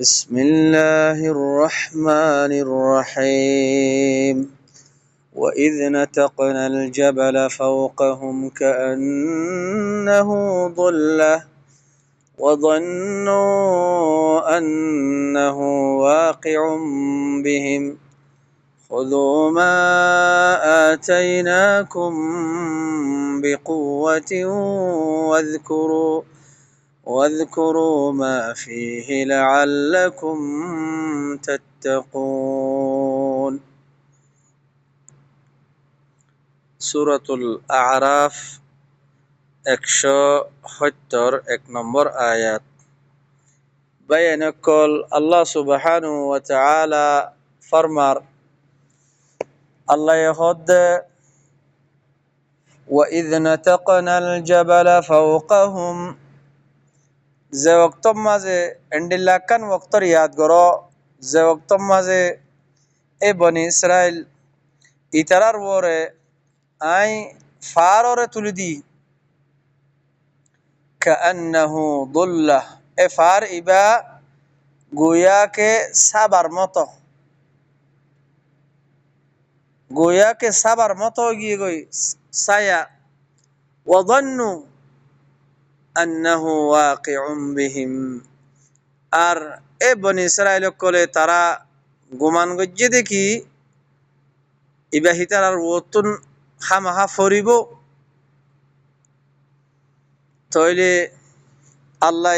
بسم الله الرحمن الرحيم وإذ نتقنا الجبل فوقهم كأنه ظلة وظنوا أنه واقع بهم خذوا ما آتيناكم بقوة واذكروا ما فيه لعلكم تتقون সূরাতুল আ'রাফ 170 নম্বর আয়াত বয়ান কল আল্লাহ সুবহানাহু ওয়া তাআলা ফরমার আল্লাহ ইয়াহুদ وإذ نتقنا الجبل فوقهم যে ওয়াক্তর মাঝে এন্ডিল্লাকান ওয়াক্তর ইয়াদ করো যে ওয়াক্তর মাঝে এ বনি ইসরাইল ইতারার ওরে আই ফাররে তুলি দি কান্নাহু দুল্লাহ এ ফার ইবা গোয়াকে সাবার মতো গিয়ে গই ছায়া ওয়াযান্নু আন্নাহু ওয়াকিউম বিহিম আর এ বনি ইসরাইল কলে তারা গুমান গজ্জে দেখি ইবা হিতার ওতুন খামাহা ফরিব তইলে আল্লাহ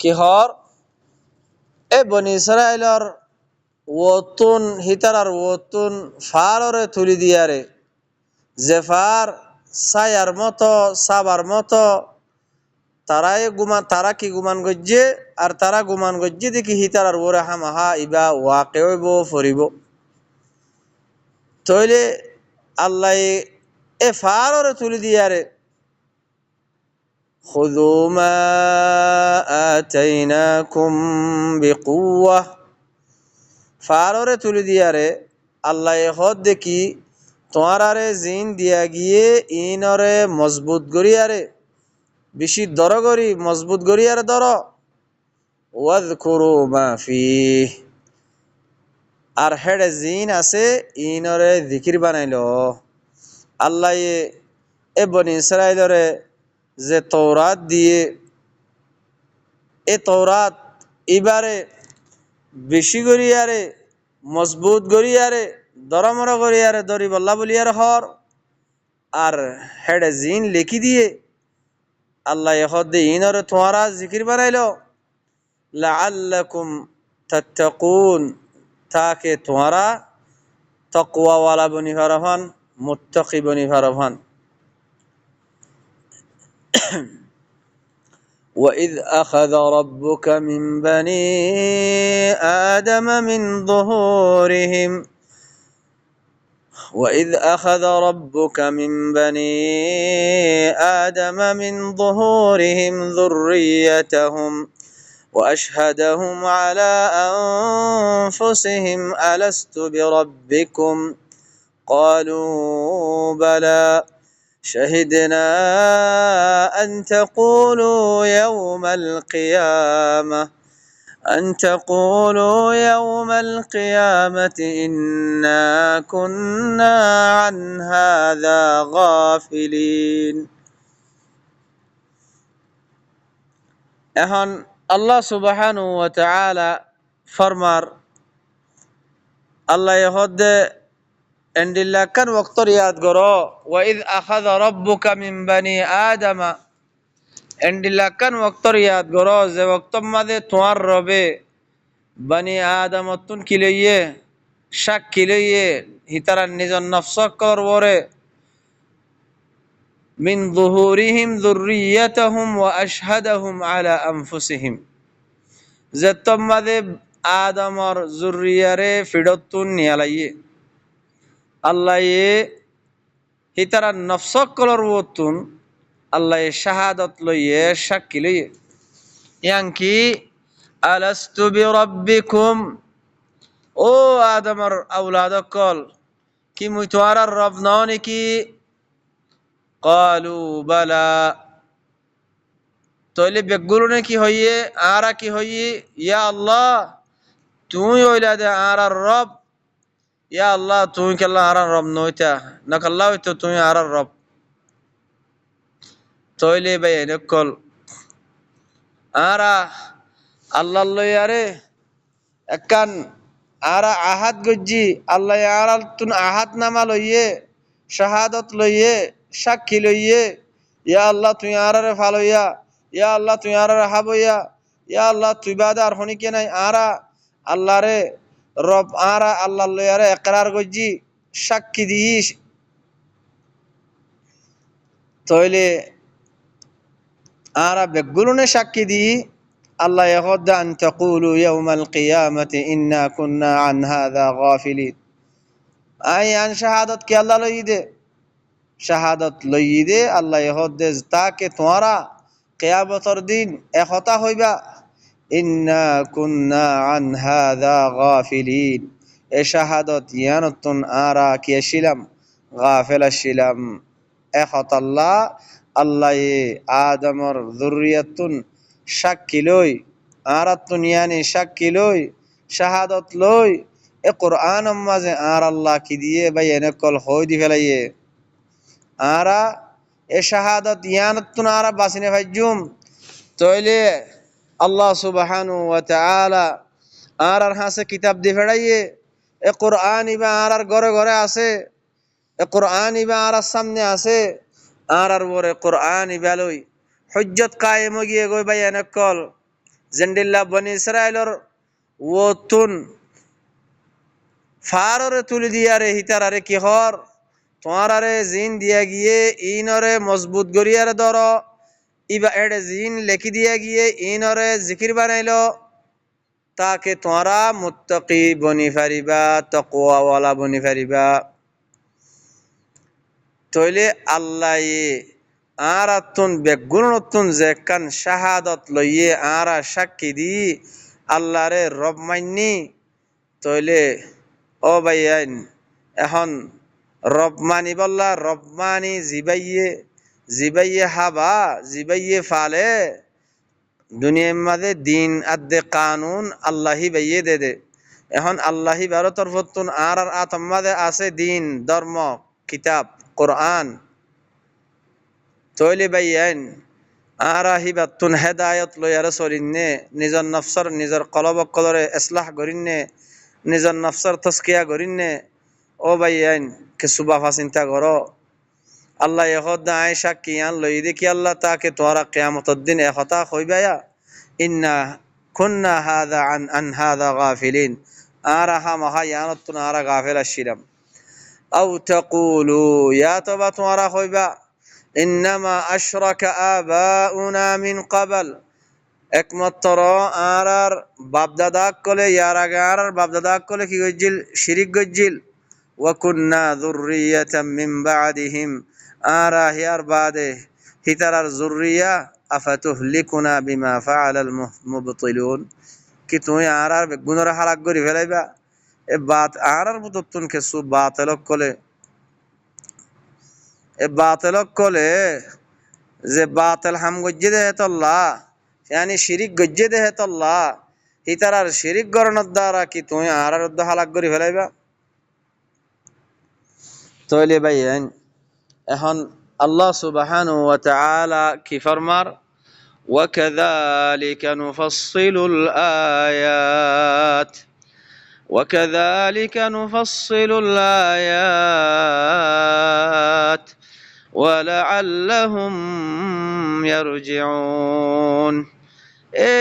কি হর এ বনি ইসরাইলর ওতুন হিতার ওতুন ফাররে তুলি দিয়ারে যে ফার ছায়ার মতো সাবার মতো তারা কি গুমান গজ্জে আর তারা গুমান গজ্জে দেখি হিতার আর ওরে হামাহা ইবা ওয়াকে হইব ফরিব তইলে আল্লাহ এ ফাররে তুলি দিয়ারে খুযু মা আতাইনাকুম বিকুওয়াহ ফাররে তুলি দিয়ারে আল্লাহ হদ দেখি তোমারে জিন দিয়া গিয়ে ইনরে মজবুত গরিয়ারে বেশি দরগরি মজবুত গরিয়ারে দর ওয়াযকুরু মা ফিহ আর হেডে জিন আছে ইনরে জিকির বানাইল আল্লাহ এ বনি ইসরাইলরে যে তৌরাত দিয়ে এ তৌরাত এবারে বেশি গরিয়ারে মজবুত গরিয়ারে দরমর গরিয়ারে দরি বল্লা বলিয়ার হর আর হেডে জিন লিখি দিয়ে আল্লাহ হদ্দে ইনরে তোমারা জিকির বানাইল লাআল্লাকুম তাত্তাকুন তাকে তোমারা তাকওয়াওয়ালা বনি ফারহান মুত্তাকি বনি ফারহান وإذ أخذ ربك من بني آدم من ظهورهم وإذ أخذ ربك من بني آدم من ظهورهم ذريتهم وأشهدهم على أنفسهم ألست بربكم قالوا بلى شهدنا أن تقولوا يوم القيامة إنا كنا عن هذا غافلين এখন আল্লাহ সুবহানাহু ওয়া তাআলা ফরমার আল্লাহ হদে এন্ডিল্লাকান ওয়াক্তর ইয়াদ করো ওয়াইদ আখাযা রাব্বুকা মিন বানি আদম এন্ডিল্লাকান ওয়াক্তর ইয়াদ করো যে ওয়াক্তর মাঝে তোমার রবে বানি আদম তুন কিলইয়ে শাক কিলইয়ে হিতারা নিজর নফস কর ওরে মিন যুহুরিহিম যুররিয়াতাহুম ওয়া আশহাদাহুম আলা আনফুসিহিম যে তোমাদে আদমর যুররিয়ারে ফিডতুন নিয়ালাইয়ে আল্লাহ হিতারা নফস কলর ওতুন আল্লাহ শাহাদত লইয়ে সাক্ষী লইয়ে ইয়াংকি আলাস্তু বিরাব্বিকুম ও আদমর আওলাদ কল কি মুই তোমার রব নও নাকি ক্বালু বালা তইলে বেগুলনে কি হইয়ে আরা কি হইয়ে ইয়া আল্লাহ তুই হইলা দে আর রব ইয়া আল্লাহ তুই কেল্লা আর রব নইতা না কাল্লা হইতো তুই আর রব তইলে ভাই এনেকল আরা আল্লাহ লইয়ারে একান আরা আহাত গজ্জি আল্লাহ আর তুন আহাত নামা লইয়ে শাহাদত লইয়ে সাক্ষী লইয়ে ইয়া আল্লাহ তুই আরারে ফালইয়া ইয়া আল্লাহ তুই আরারে হাবইয়া ইয়া আল্লাহ তুই বাদে আর হনি কে নাই আরা আল্লাহ রে রব আরা আল্লাহ লইয়ারে একরার গজ্জি সাক্ষী দিস তইলে আরা বেগুলনে সাক্ষী দি আল্লাহ يغض أن تقولوا يوم القيامة إنا كنا عن هذا غافلين আই আন শাহাদত কে আল্লাহ লই দে শাহাদত লই দে আল্লাহ يغض তাকে তোমরা কিয়ামতের দিন একতা হইবা ইন্না কুন্না আন হাযা গাফিলিন এ শাহাদত ইয়ানতুন আরা কি ছিলাম গাফিল ছিলাম একতা আল্লাহ আল্লাহ আদমর যুররিয়াতুন সাক্ষী লই আরাতুন ইয়ানি সাক্ষী লই শাহাদত লই এ কোরআন মাঝে আর আল্লাহ কি দিয়ে ভাই এনেকল হই দি ফেলাইয়ে আরা এ শাহাদত ইয়ানতুন আরা বাসিনে ভাইজুম তইলে আল্লাহ সুবহানাহু ওয়া তাআলা আর হাসে কিতাব দি ফেলাইয়ে এ কোরআন ইবা আর ঘরে ঘরে আছে এ কোরআন ইবা আর সামনে আছে আর বরে কোরআন ইবালই হুজ্জত কায়েম গিয়ে গই ভাই এনেকল জেন্ডিল্লা বনি ইসরাইলর ওতুন ফাররে তুলি দিয়ারে হিতারারে কি হর তোমারারে জিন দিয়া গিয়ে ইনরে মজবুত গরিয়ারে ধর ইবা এডে জিন লেখি দিয়া গিয়ে ইনরে জিকির বানাইলো তাকে তোমরা মুত্তাকি বনি ফারিবা তাকওয়াওয়ালা বনি ফারিবা তইলে আল্লাহ আরাতুন বেগুনতুন যে কান শাহাদত লইয়ে আরা সাক্ষী দি আল্লাহরে রব মান্নি তইলে ও ভাইয়াইন এখন রব মানি বললা রব মানি জিবাইয়ে হাবা জিবাইয়ে ফালে দুনিয়ার মাঝে দিন আদে কানুন আল্লাহি বাইয়ে দে এখন আল্লাহি বারো তরফতুন আর আতম্মাদে আছে দিন ধর্ম কিতাব কোরআন তৈলি বাইয়াইন আর হিবাতুন হেদায়ত লইয়ারে চলিনে নিজর নফসর নিজর কলব কলরে ইসলাহ করিনে নিজর নফসর তস্কিয়া করিনে ও বাইয়াইন কে সুবাফা চিন্তা করো আল্লাহ এহদ আয়েশা কিয়ান লই দেখি আল্লাহ তাকে তোরা কিয়ামতের দিন একতা হইবায়া ইন্না কুন্না হাযা আন হাযা গাফিলিন আরা হামহা ইয়ানতুন আরা গাফিল আছিলাম আও তাকুলু ইয়া তবা তোরা হইবা ইন্নামা আশরাকা আবাউনা মিন ক্বাবল একমাত্র আরার বাপদাদা কলে ইয়ার আগে আরার বাপদাদা কলে কি গজ্জিল শিরিক গজ্জিল ওয়া কুন্না যুররিয়াতাম মিন বাদিহিম আরা হিয়ার বাদে হিতারার যুররিয়া আফাতুহলিকুনা বিমা ফাআলাল মুবতিলুন কি তুমি আরার গুনার হালাক করি ফেলাইবা এ বাত আরার বুততুন কেসু বাতিলক কলে এ বাতিলক কলে যে বাতিল হাম গজ্জে দেহে তল্লাহ yani শিরিক গজ্জে দেহে তল্লাহ হিতারার শিরিক গরণের দ্বারা কি তুমি আরার হালাক করি ফেলাইবা তইলে ভাই এখন আল্লাহ সুবহানাহু ওয়া তাআলা কি ফরমার وكذلك نفصل الآيات وكذلك نفصل الآيات ولعلهم يرجعون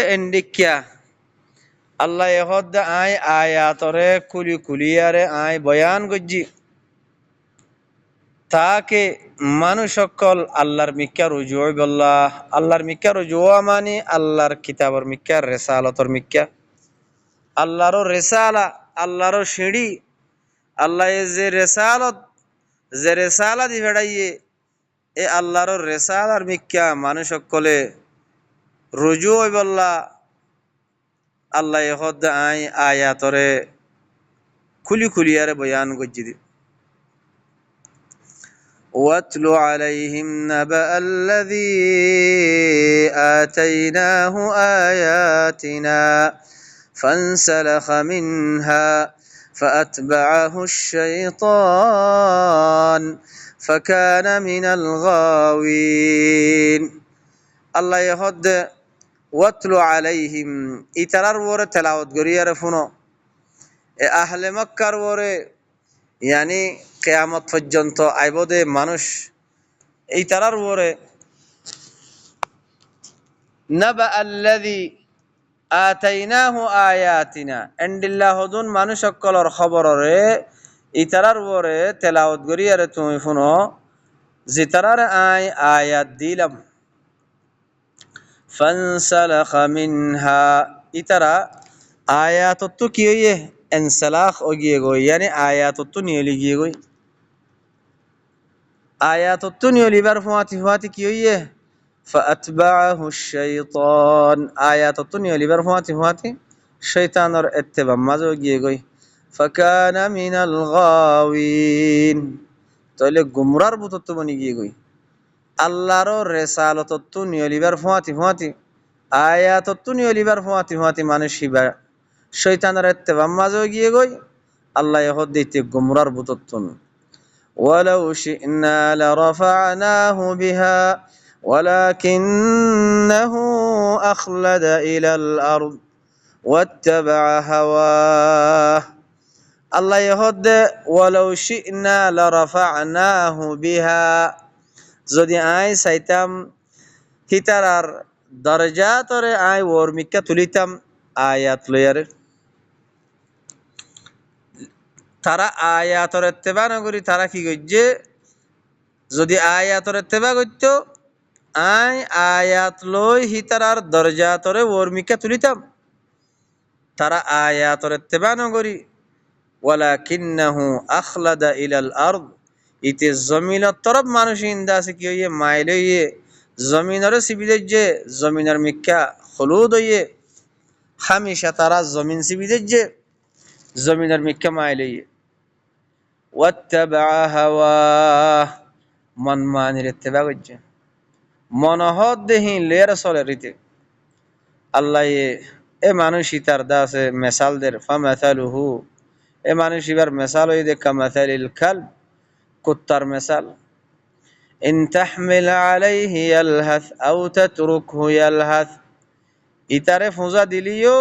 اندكيا الله يهد آياتره كلي كلياره بيان গজ্জি তাকে মানুষ সকল আল্লাহর মিক্কা রুজু বল্লাহ আল্লাহর মিক্কা রুজু মানে আল্লাহর কিতাবর মিক্কা রিসালাতর মিক্কা আল্লাহর রিসালা আল্লাহর সিঁড়ি আল্লাহ যে রিসালা দি বেড়াইয়ে এ আল্লাহর রিসালার মিক্কা মানুষ সকলে রুজু বল্লাহ আল্লাহ হদ আয়াতরে খুলি খুলিয়ারে বয়ান গজ্জি واتل عليهم نبأ الذي آتيناه آياتنا فانسلخ منها فأتبعه الشيطان فكان من الغاوين الله يهد واتل عليهم ইতারার ওরে তেলাওয়াত করিয়া রেফুনো এ আহলে মক্কার ওরে ইয়ানি কিয়ামত পর্যন্ত আইবদে মানুষ এই তারার ওরে নাবা আল্লাযী আতাইনাহু আয়াতিনা এন্ডিল্লাহুদুন মানুষ সকলের খবররে এই তারার ওরে তেলাওয়াত করিয়া রে তুমি শুনো যে তারার আয়াত দিলাম ফানসালাখা মিনহা ইতারা আয়াতত কি হইয়ে ইনসালাখ ও গিয়ে গই yani আয়াতত নিয়ে গিয়ে গই আয়াতত নিয়ে লিবার ফুয়াতি কি হইয়ে ফাতবাহু শাইতান আয়াতত নিয়ে লিবার ফুয়াতি শয়তানের ইত্তেবা মাঝে গিয়ে গই ফাকানা মিনাল গাওয়িন তাহলে গুমরার বুতত বনি গিয়ে গই আল্লাহর রেসালতত নিয়ে লিবার ফুয়াতি আয়াতত নিয়ে লিবার ফুয়াতি মানুষ হিবা শয়তানের ইত্তেবা মাঝে গিয়ে গই আল্লাহ ইহদ দিতে গুমরার বুততন ولو شئنا لرفعناه بها ولكنه أخلد إلى الأرض واتبع هواه الله يهد ولو شئنا لرفعناه بها যদি আই চাইতাম হিতারার দরজাতরে আই ওরমিকা তুলিতাম আয়াত লয়ারে তারা আয়াতর ইত্তেবা নগরী তারা কি করছে যদি আয়াতর ইত্তেবা করতো আই আয়াত লই হিতারার দরজাতরে ওরমিকা তুলিতাম তারা আয়াতর ইত্তেবা নগরী ওয়ালাকিন্নাহু আখলাদা ইলাল আরদ ইতে জমিনের তরফ মানুষ ইন্দা আছে কি হইয়ে মাইল হইয়ে জমিনের সিবিদে জমিনের মিক্কা হলুদ হইয়ে হামেশা তারা জমিন সিবিদে জমিনের মিক্কা মাইল হইয়ে ওয়াত্তাবা হাওয়া মন মানির ইত্তেবা করছে মনহদ দেহি লের চলে রীতে আল্লাহ এ মানুষই তার দাসে মেসাল দের ফামাসালুহু এ মানুষ এবার মেসাল হই দেখা মাসালিল কালব কুত্তার মেসাল ইন তাহমিল আলাইহি ইয়ালহাস আও তাতরুকহু ইয়ালহাস ইতারে ফুজা দিলিও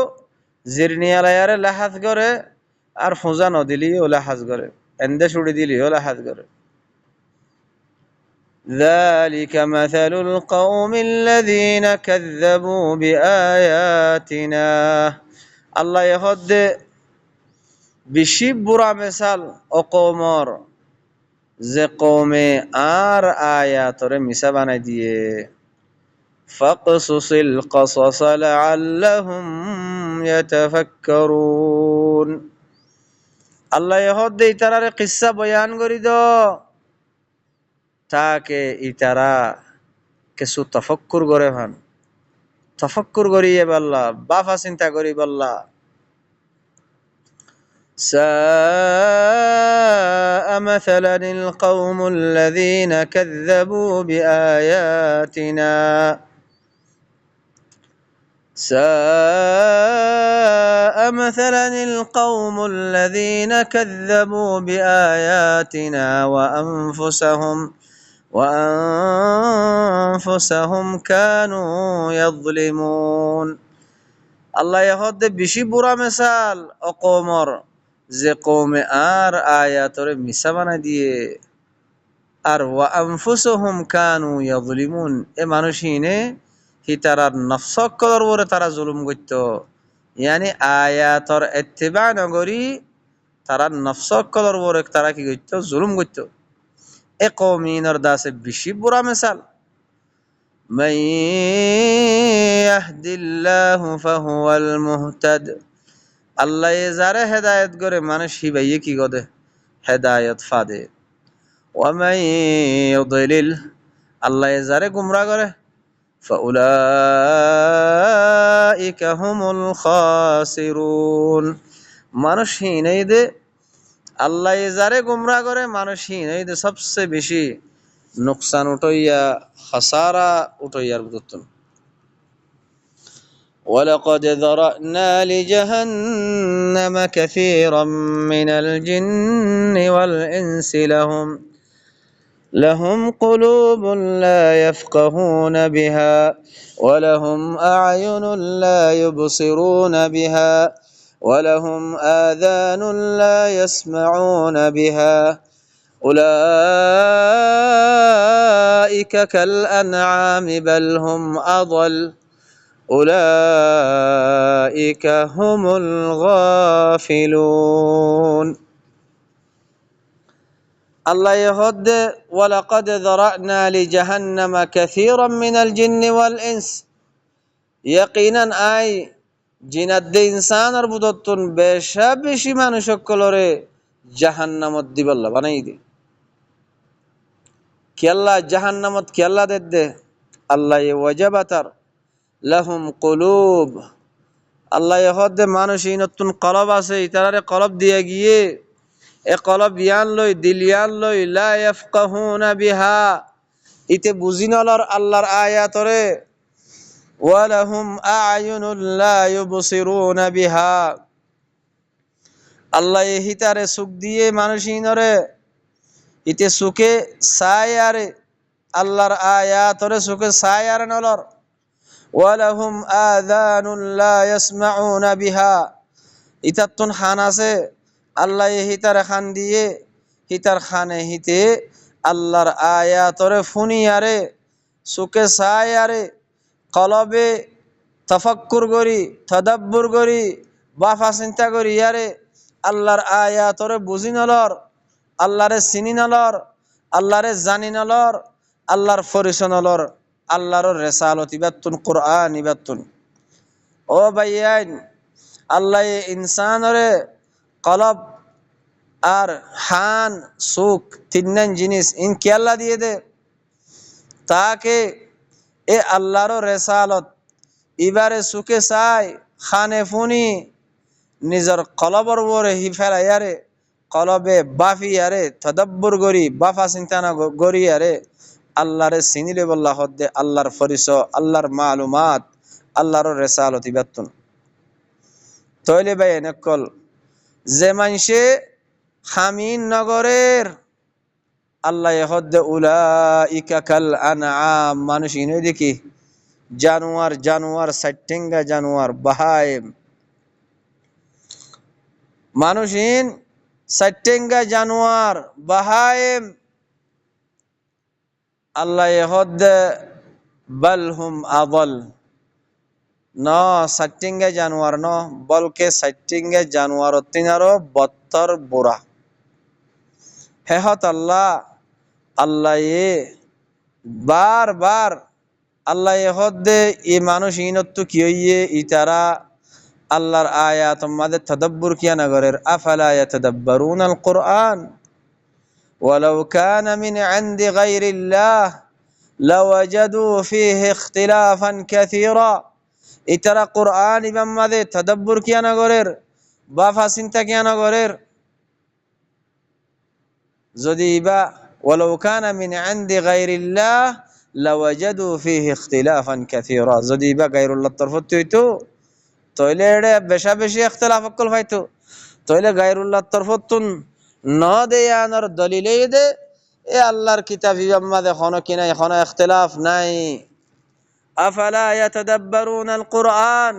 জিরনিয়ালায়ারে লাহাজ করে আর ফুজা ন দিলিও লাহাজ করে এন্দে ছুড়ি দিলিও লাহাজ করে ذلك مثل القوم الذين كذبوا بآياتنا الله يهد بشيب برا مثال অকমর যে কওমে আর আয়াতরে মিছা বানাই দিয়ে ফাকসুসিল কসাস লাআল্লাহুম ইয়াতাফাক্কারুন আল্লাহ ইহদ ইতারারে কিসসা বয়ান করি দাও তাকে ইতারা কিছু তফক্কুর করে ভান তফক্কুর করিয়ে বল্লা বাফা চিন্তা করি বল্লা ساء مثلا القوم الذين كذبوا بآياتنا ساء مثلا القوم الذين كذبوا بآياتنا وأنفسهم كانوا يظلمون الله يهد بشي برا مثال أقومر যে কওমে আর আয়াতরে মিছা বানাই দিয়ে আর ওয়ানফুসুহুম কানু ইয়াযলিমুন এ মানুষিনে হিতারার নফসকর ওরে তারা জুলুম করত yani আয়াতর ইত্তিবা নগরী তারা নফসকর ওরে তারা কি করত জুলুম করত এ কওমিনর দাসে বেশি বুড়া মিসাল মান ইয়াহদিল্লাহু ফাহুয়াল মুহতাদ আল্লাহ যারে হেদায়েত করে মানুষ হিবাইয়ে কি গদে হেদায়েত ফাদে ওয়ামান ইউদ্লিল আল্লাহ যারে গুমরা করে ফাউলাইকা হুমুল খাসিরুন মানুষ হিনাই দে আল্লাহ যারে গুমরা করে মানুষ হিনাই দে সবচেয়ে বেশি নুকসান উঠইয়া খাসারা উঠইয়ার বুঝতুন ولقد ذرأنا لجهنم كثيرا من الجن والإنس لهم قلوب لا يفقهون بها ولهم أعين لا يبصرون بها ولهم آذان لا يسمعون بها أولئك كالأنعام بل هم أضل أولئك هم الغافلون الله يهد ولقد ذرأنا لجهنم كثيرا من الجن والإنس يقينا أي জিনাদ্দে ইনসানের বুদত্তন বেশা বেশি মানুষ সকলরে জাহান্নামত দিবাল্লা বানাই দে কেল্লা জাহান্নামত কেল্লা দে আল্লাহ ওয়াজাবাতার লাহুম কুলুব আল্লাহ হদে মানুষ এই নতুন কলব আছে ইতারে কলব দিয়ে গিয়ে এ কলব ইয়ান লই দিলিয়ান লই লা ইয়াফকাহুনা বিহা ইতে বুঝিনলর আল্লাহর আয়াতরে ওয়ালাহুম আ'য়ুনুন লা ইউবসিরুনা বিহা আল্লাহ হিতারে সুখ দিয়ে মানুষিনরে ইতে সুখে সায়ারে আল্লাহর আয়াতরে সুখে সায়ারে নলর ওয়ালাহুম আযানুন লা ইয়াসমাউনা বিহা ইতাতুন খান আছে আল্লাহ হিতারে খান দিয়ে হিতার খানে হিতে আল্লাহর আয়াতরে ফুনিয়ারে সুখে সায়ারে কলবে তফাক্কুর করি তদাব্বুর করি বাফা চিন্তা করি ইয়ারে আল্লাহর আয়াতরে বুঝি নলর আল্লাহরে চিনি নলর আল্লাহরে জানি নলর আল্লাহর ফরিস নলর আল্লাহর রেসালত ইবাতুন কুরআন ইবাতুন ও ভাইয়ান আল্লাহ ইনসানরে কলব আর হান সুখ তিনজন জিনিস ইন কি আল্লাহ দিয়ে দে তাকে এ আল্লাহর রেসালত ইবারে সুখে চাই খানে ফুনি নিজের কলবর বরে হি ফেলাইয়ারে কলবে বাফিয়ারে তদাব্বুর গরি বাফা চিন্তা না গরিয়ারে আল্লাহরে চিনিলে বল্লাহ হদ্দে আল্লাহর ফরিস আল্লাহর মালুমাত আল্লাহর রেসালত ইবাতুন তৈলে ভাই নকল যে মানুষে খামিন নগরের আল্লাহ হদ্দে উলাইকা কাল আনআম মানুষ ইনে দেখি জানোয়ার জানোয়ার সাইটেঙ্গা জানোয়ার বাহায়েম মানুষিন সাইটেঙ্গা জানোয়ার বাহায়েম আল্লাহ হদ্দে বালহুম আদল ন সাইটেঙ্গা জানোয়ার ন বলকে সাইটেঙ্গা জানোয়ার তিনারও বত্তর বুড়া হেহত আল্লাহ আল্লাহ বার বার আল্লাহ হদ্দে এই মানুষ ইনত্তু কি হইয়ে ইতারা আল্লাহর আয়াত আমাদের তদাব্বুর কিয়া নগরের আফালা ইয়াতাদাব্বারুনাল কুরআন ওয়ালাউ কানা মিন ইনদি গায়রিল্লাহ লাওয়াজাদু ফীহি ইখতিলাফান কাসীরা ইতারা কুরআন ইবাম্মাদের তদাব্বুর কিয়া নগরের বাফা চিন্তা কিয়া নগরের যদি ইবা ওয়ালাউ কানা মিন ইনদি গায়রিল্লাহ লাওয়াজাদু ফীহি ইখতিলাফান কাসীরা যদি ইবা গায়রুল্লাহর তরফতে হইতো তইলে এড়ে বেশা বেশি ইখতিলাফ অকল পাইতো তইলে গায়রুল্লাহর তরফতুন ন দেয়ানোর দলিলে দে এ আল্লাহর কিতাব ইবাম্মাদে কোনো কিনা কোনো ইখতিলাফ নাই আফালা ইয়াতাদাব্বারুনাল কুরআন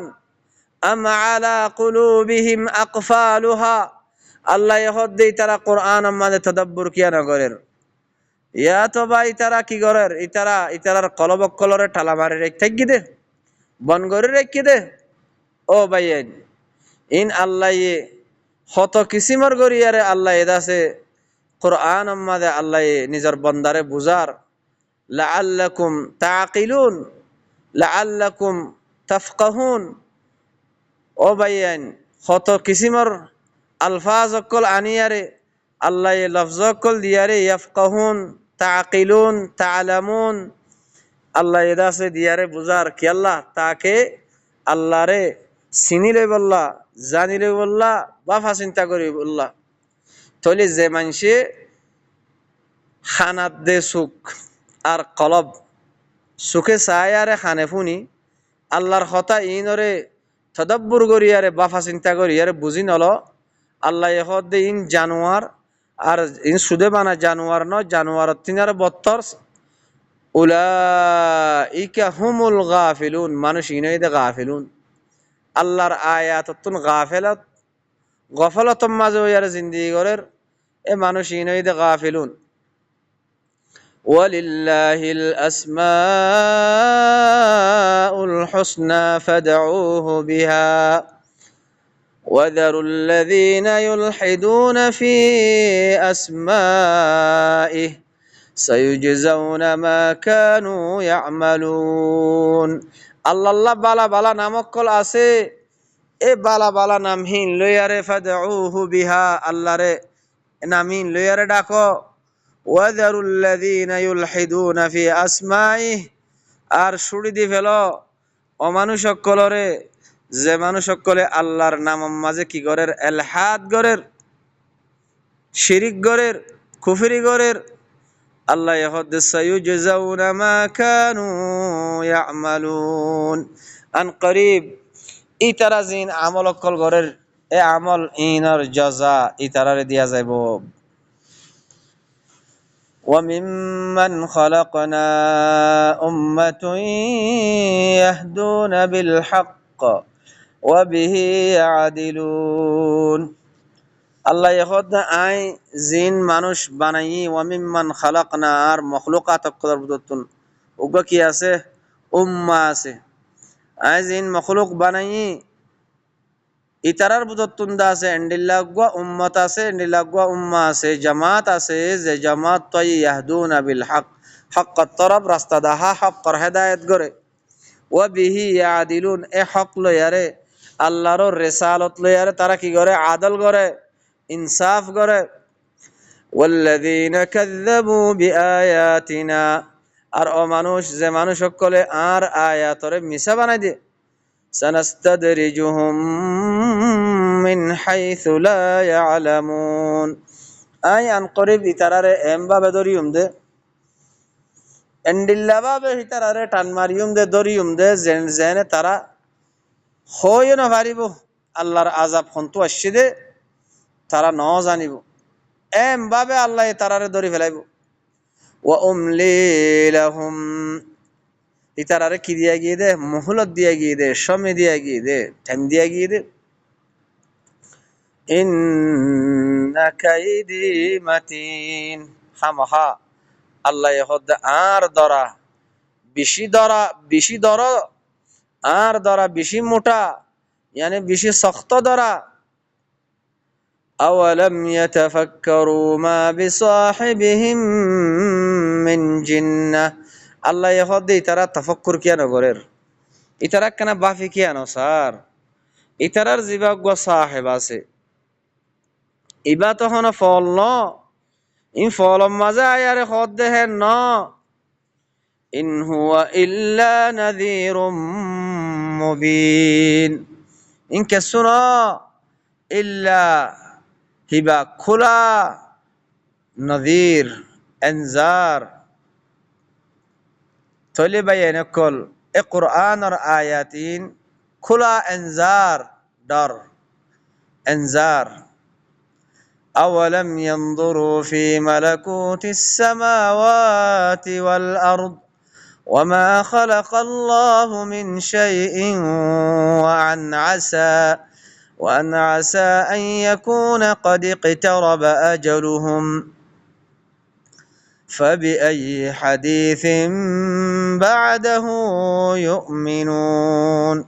আম আলা কুলুবিহিম আকফালুহা আল্লাহ হদ্দে তারা কোরআন আমাদের তদাব্বুর কিয়া নগরের ইয়া তো ভাই তারা কি গরের ইতারার কলবক কলরে ঠালা মারি রেখে দে বন করে রেখে দে ও ভাই ইন আল্লাহ হত কিসিমর গরিয়ারে আল্লাহ এদাসে কোরআন আমাদের আল্লাহ নিজের বন্দারে বুঝার লাআল্লাকুম তাকিলুন লাআল্লাকুম তাফকাহুন ও ভাইয়ান হত কিসিমর আলফাজ অকল আনিয়ারে আল্লাহ লফজ অকল দিয়ারে ইয়াফকাহুন তাকিলুন তাআলামুন আল্লাহ এদাসে দিয়ারে বুঝার কি আল্লাহ তাকে আল্লাহরে চিনিলে বললা জানিলে বললা বাফা চিন্তা করি বললা তলি যে মানুষে খানাত দে সুখ আর কলব সুখে চায় আরে খানে ফুনি আল্লাহর কথা ইনরে তদব্বুর করি আরে বাফা চিন্তা করি আরে বুঝি নল আল্লাহ এহদ দে ইন জানোয়ার আর ইন সুদে বানা জানোয়ার ন জানোয়ার তিনার বত্তর উলাইকা হুমুল গাফিলুন মানুষ ইনই দে গাফিলুন আল্লাহর আয়াততুন গাফেলত গফলতম মাঝে ইয়ার জিন্দিগি করের এ মানুষ ইনই দে গাফিলুন ولله الأسماء الحسنى فادعوه بها وذروا الذين يلحدون في أسمائه سيجزون ما كانوا يعملون আল্লাহ বালা বালা নামক কল আছে এ বালা বালা নামহীন লইয়ারে ফাদউহু বিহা আল্লাহরে নামহীন লইয়ারে ডাকো ওয়াদারুল্লাযীনা ইউলহিদুনা ফি আসমাইহি আর ছুড়ি দি ফেল অমানুষ সকলরে যে মানুষ সকলে আল্লাহর নামের মাঝে কি করের এলহাদ গরের শিরিক গরের কুফরি গরের আল্লাহ ইয়াহদ সায়ুজজাউনা মা কানু ইয়ামালুন আন করিব ইতারা জিন আমল অকল গরের এ আমল ইনর জাযা ইতারারে দিয়া যাইব وممن خلقنا أمة يهدون بالحق وبه يعدلون আল্লাহ এখন আই জিন মানুষ বানাই ওয়ামিম্মান খালাকনা আর মখলুকাত অকলতুন ওগো কি আছে উম্মা আছে আই জিন মখলুক বানাই ইতারার বুদতুন দা আছে এন্ডিল্লাগwa উম্মত আছে এন্ডিল্লাগwa উম্মা আছে জামাত আছে যে জামাত তাই ইয়াহদুনা বিল হক হক তরফ রাস্তা দাহা হক কর হেদায়েত করে ওয়া বিহি ইয়াদিলুন এ হক লয়ারে আল্লাহর রিসালত লয়ারে তারা কি করে আদল করে ইনসাফ করে ওয়াল্লাযীনা কাযযাবু বিআয়াতিনা আর ও মানুষ যে মানুষ সকলে আর আয়াতরে মিছা বানাই দিয়ে সানাস্তাদরিজুহুম মিন হাইসু লা ইয়ালামুন আই আন করিব ইতারারে এমভাবে দরিয়ুম দে এন্ডিল্লাভাবে ইতারারে টান মারিয়ুম দে দরিয়ুম দে জেনে তারা হয় না পারিব আল্লাহর আযাব হন্তু আসছে দে তারা ন জানিব এমভাবে আল্লাহ তারারে ধরি ফেলাইব ওয়া উমলি লাহুম ইতারারে কি দিয়া গিয়ে দে মুহলত দিয়া গিয়ে দে সময় দিয়া গিয়ে দে টাইম দিয়া গিয়ে দে ইন্না কাইদি মাতিন হামহা আল্লাহ ইহদ আর দরা বেশি দরা আর দরা বেশি মোটা মানে বেশি শক্ত দরা أولم يتفكروا ما بصاحبهم من جنة আল্লাহ ইহদ ইতারা তাফাক্কুর কিয়া নগরের ইতারা কেন বাফি কিয়া ন স্যার ইতারার জিবাগ সাহেব আছে ইবা তো হন ফল ন ইন ফলম মাঝে আয়ারে হদ দেহে ন ইন হুয়া ইল্লা নাযীরুম মুবিন ইন কেসুন ইল্লা হিবা খোলা নদীর এনজার তলে বাইন কল এ কোরআনের আয়াতিন খোলা এনজার ডর এনজার أولم ينظروا في ملكوت السماوات والأرض وما خلق الله من شيء وأن عسى أن يكون قد اقترب أجلهم فبأي حديث بعده يؤمنون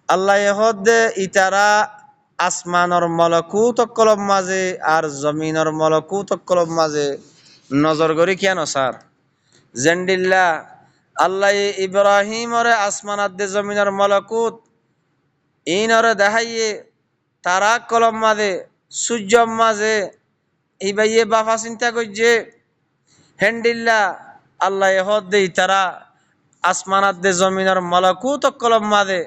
الله يهد إترى আসমানর মলকুত কলম মাঝে আর জমিনের মলকুত কলম মাঝে নজর করি কেন স্যার জেন্ডিল্লা আল্লাহ ইব্রাহিমরে আসমানাত দে জমিনের মলকুত ইনরে দেখাইয়ে তারা কলম মাঝে সূর্য মাঝে এই বাইয়ে বাফা চিন্তা করছে হেন্ডিল্লা আল্লাহ হদ দেই তারা আসমানাত দে জমিনের মলকুত কলম মাঝে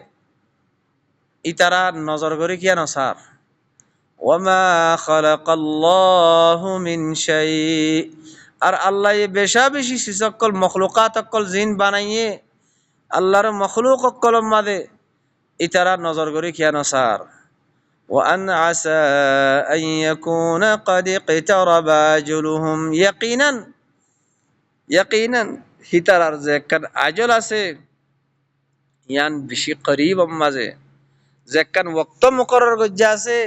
ইতারা নজর করি কিয়া ন স্যার ওয়ামা খালাকাল্লাহু মিন শাই। আর আল্লাহ বেশা বেশি সকল মখলুকাত অকল জিন বানাইয়ে আল্লাহর মখলুক অকল মাদে ইতারা নজর করি কিয়ান সার। وأن عسى أن يكون قد اقترب أجلهم يقينا يقينا হিতারার যে একখান আজল আছে ইয়ান বেশি করিব মাঝে যে একখান ওয়াক্ত মুকরর গজ্জা আছে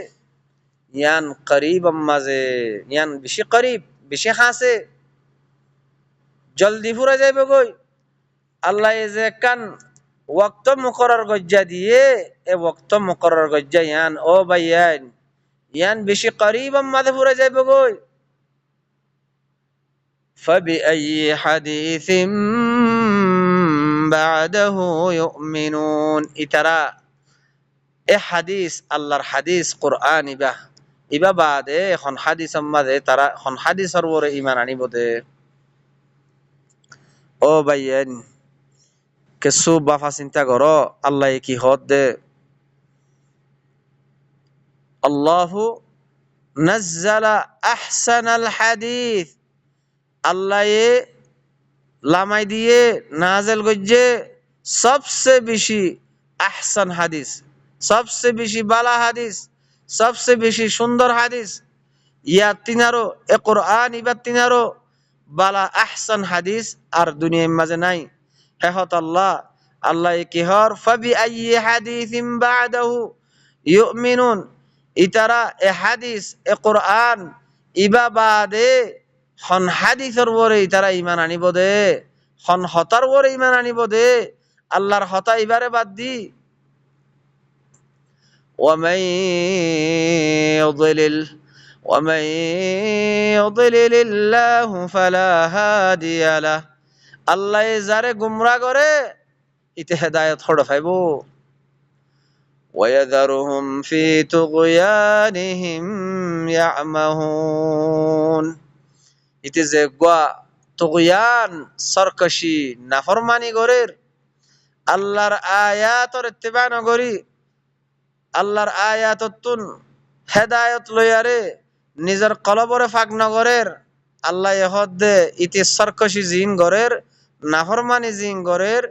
ইয়ান করিব মাঝে ইয়ান বেশি করিব বেশি হাসে জলদি ফুরে যাইবে গই। আল্লাহ যে একখান ওয়াক্ত মুকরর গজ্জা দিয়ে এ ওয়াক্ত মুকরর গজ্জা ইয়ান ও ভাইয়ান ইয়ান বেশি করিব মাঝে ফুরে যাইবে গই। فبأي حديث بعده يؤمنون ইতারা এ হাদিস আল্লাহর হাদিস কোরআন ইবা বাদে এখন হাদিস মাঝে তারা এখন হাদিসর উপরে ঈমান আনিব দে। ও ভাইয়ান কিছু বাফা চিন্তা করো আল্লাহ কি হদ দে। আল্লাহু নাজ্জালা আহসানাল হাদিস আল্লাহ লামাই দিয়ে নাজেল গজ্জে সবচেয়ে বেশি আহসান হাদিস সবচেয়ে বেশি বালা হাদিস সবচেয়ে বেশি সুন্দর হাদিস ইয়া তিনারো এ কোরআন ইবা তিনারো বালা আহসান হাদিস আর দুনিয়ার মাঝে নাই। হেহত আল্লাহ আল্লাহ কি হর ফাবি আইয়ি হাদিসিম বাদাহু ইউমিনুন ইতারা এ হাদিস এ কোরআন ইবা বাদে হন হাদিসের উপরে ইতারা ঈমান আনিব দে হন হতার উপরে ঈমান আনিব দে আল্লাহর হতা ইবারে বাদ দি। ومن يضلل الله فلا هادي له আল্লাহ যারে গুমরা করে ইতে হেদায়েত হড় পাইবো। ويذرهم في طغيانهم يعمهون ইতে যে গোয়া তুগয়ান সরকশি নাফরমানি গরের আল্লাহর আয়াতর ইত্তিবা নগরি আল্লাহর আয়াততুন হেদায়েত লয়ারে নিজের কলবরে ফাঁক নগরের আল্লাহ এহদ দে ইতি সরকশি জিন গরের নাফরমানি জিন গরের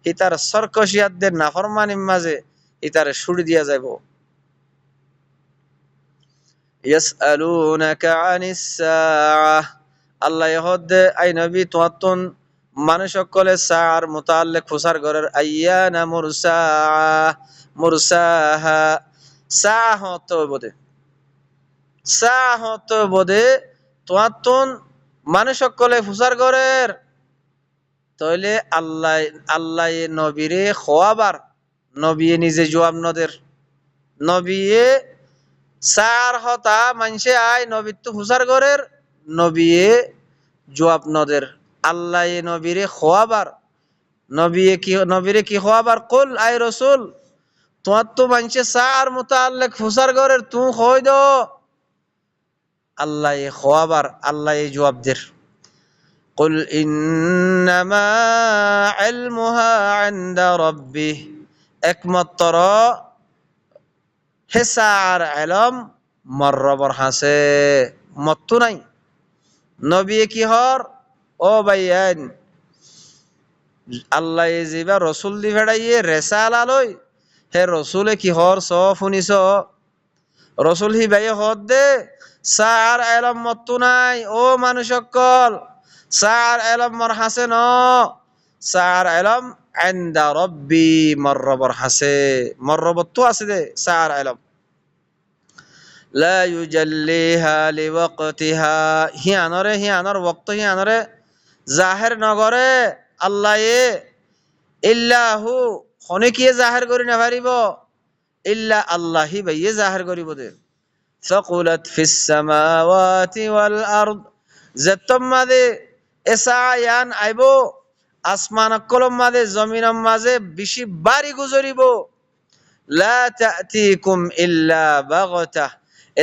ইতার সরকশিয়াত দে নাফরমানির মাঝে ইতারে ছুড়ি দিয়া যাইব। ইয়াসআলুনাকা আনিস সাআহ আল্লাহ এহদ দে আই নবী তোয়াতুন মানুষ সকলে সার মুতাআল্লিক খুসার গরের আইয়ানা মুরসাহা সাহ তো বদে সাহ তো বদে তোয়াতুন মানুষ সকলে খুসার গরের তইলে আল্লাহ আল্লাহ নবীরে খোয়াবার নবী নিজে জবাব নদের নবী সার হতা মানুষে আয় নবী তো খুসার গরের নবী জবাব নদের আল্লাহ নবীরে খোয়াবার নবীরে কি খোয়াবার কুল আই রসুল তোমার তো মানুষে সার মুতাআল্লিক খুসার গরের তু খই দো আল্লাহ খোয়াবার আল্লাহ জবাব দের কুল ইন্নামা ইলমুহা ইনদা রাব্বি একমাত্র হেসার ইলম মররবর হাসে মত্তু নাই। নবী কি হর ও ভাইয়ান আল্লাহ জিবা রসুল দি ভেড়াইয়ে রেসালা লই হে রসুলে কি হর স শুনিস রসুল হি ভাই হদ দে সার ইলম মত্তু নাই ও মানুষ সকল সার ইলম মর হাসে ন সার ইলম ইনদা রাব্বি মররবর হাসে মররবর তো আছে দে সার ইলম লা ইউজাল্লিহা লিওয়াক্তিহা হিয়ানর ওয়াক্ত হিয়ানরে জাহির নগরে আল্লাহ ইল্লাহু খনে কি জাহির করি না পারিব ইল্লা আল্লাহি বাইয়ে জাহির করিব দে ফাকুলাত ফিস সামাওয়াতি ওয়াল আরদ যেতম মাদে এসায়ান আইবো আসমান কলম মাদে জমিনম মাঝে বেশি বাড়ি গুজরিব লা তা'তিকুম ইল্লা বাগতা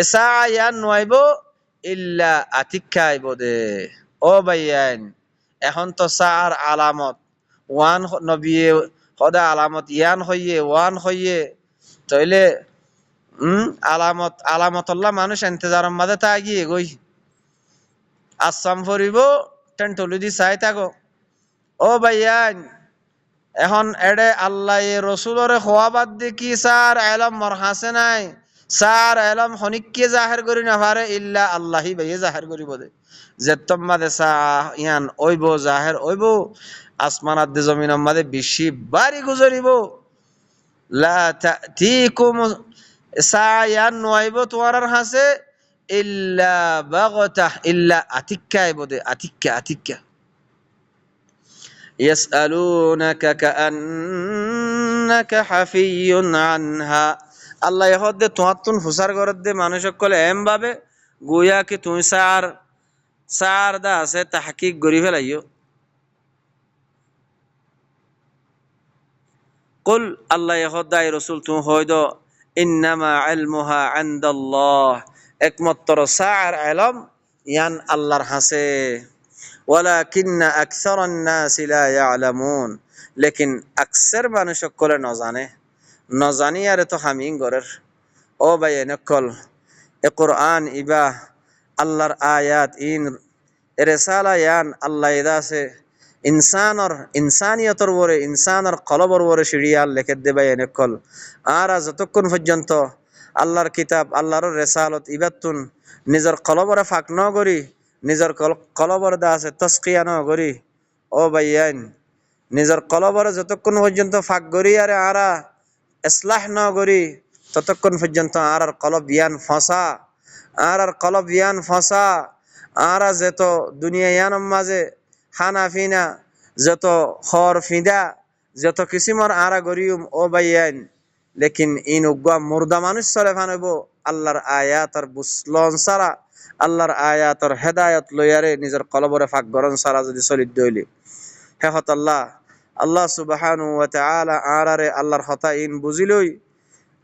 এসায়ান নইব ইল্লা আতিকা আইব দে। ও ভাইয়ান এখন তো সার আলামত ওয়ান নবী খোদা আলামত ইয়ান হইয়ে ওয়ান হইয়ে তইলে আলামত আলামতল্লা মানুষ এন্তেজারম মাঝে তা গিয়ে গই আসাম ফরিব টেন্টলি দি চাই থাকো ও ভাইয়ান এখন এডে আল্লাহ রসুলরে খোয়া বাদ দি কি স্যার এলম মর হাসে নাই স্যার এলম হনিককে জাহের করি না পারে ইল্লা আল্লাহি ভাইয়ে জাহের করিব দে যে তোমাদে সা ইয়ান ওইব জাহের ওইব আসমান আদি জমিন মাদে বেশি বাড়ি গুজরিব লা তাতিকুম সা ইয়ান নয়ব তোমার হাসে ইল্লা বাগতা ইল্লা আতিক্কা আইব দে আতিক্কা আতিক্কা يسألونك كأنك حفي عنها আল্লাহ হদে তোমার ফুসার গরত দে মানুষ সকলে এম ভাবে গোয়া কি তুমি সার সার দা আছে তাহকিক গরি ফেলাইও কুল আল্লাহ হদাই রসুল তুমি হইদ ইন্নামা ইলমুহা ইনদাল্লাহ একমাত্র সার ইলম ইয়ান আল্লাহর হাসে ওয়ালাকিন্না আকসারান নাস লা ইয়ালামুন লেকিন আকসার মানুষ সকলে নজানি আর তো হামিং গরের ও ভাই নকল এ কোরআন ইবা আল্লাহর আয়াত ইন রেসালা ইয়ান আল্লাহ ইদাসে ইনসানিয়তর ওরে ইনসানের কলবর ওরে সিরিয়াল লেখে দে ভাই নকল আর যতক্ষণ পর্যন্ত আল্লাহর কিতাব আল্লাহর রেসালত ইবাতুন নিজের কলবরে ফাঁক ন করি নিজের কলবর দা আছে তস্কিয়া ন করি ও ভাইয়ান নিজের কলবরে যতক্ষণ পর্যন্ত ফাঁক করি আরে আরা ইসলাহ ন করি ততক্ষণ পর্যন্ত আর কলব ইয়ান ফসা আর কলব ইয়ান ফসা আর যেত দুনিয়া ইয়ান মাঝে খানা ফিনা যত খর ফিদা যত কিসিমর আরা গরিউম ও ভাইয়ান লেকিন ইন উগ্গা মুর্দা মানুষ সরে ফানব আল্লাহর আয়াতর বুসলন সারা আল্লাহর আয়াতর হেদায়ত লইয়ারে নিজের কলবরে ফাঁক গরন সারা যদি চলিত দইলি হেহত আল্লাহ সুবহানাহু ওয়া তাআলা আরারে আল্লাহর কথা ইন বুঝিলই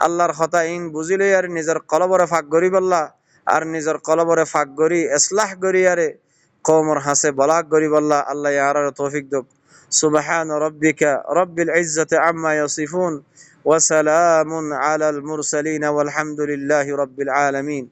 আল্লাহর কথা ইন বুঝিলই আর নিজের কলবরে ফাঁক গরিব আল্লাহ আর নিজের কলবরে ফাঁক গরি ইসলাহ গরি আরে কওমর হাসে বলাক গরিব আল্লাহ আল্লাহ আরারে তৌফিক দক সুবহান রাব্বিকা রাব্বিল ইজ্জাতি আম্মা ইয়াসিফুন ওয়া সালামুন আলাল মুরসালিন ওয়াল হামদুলিল্লাহি রাব্বিল আলামিন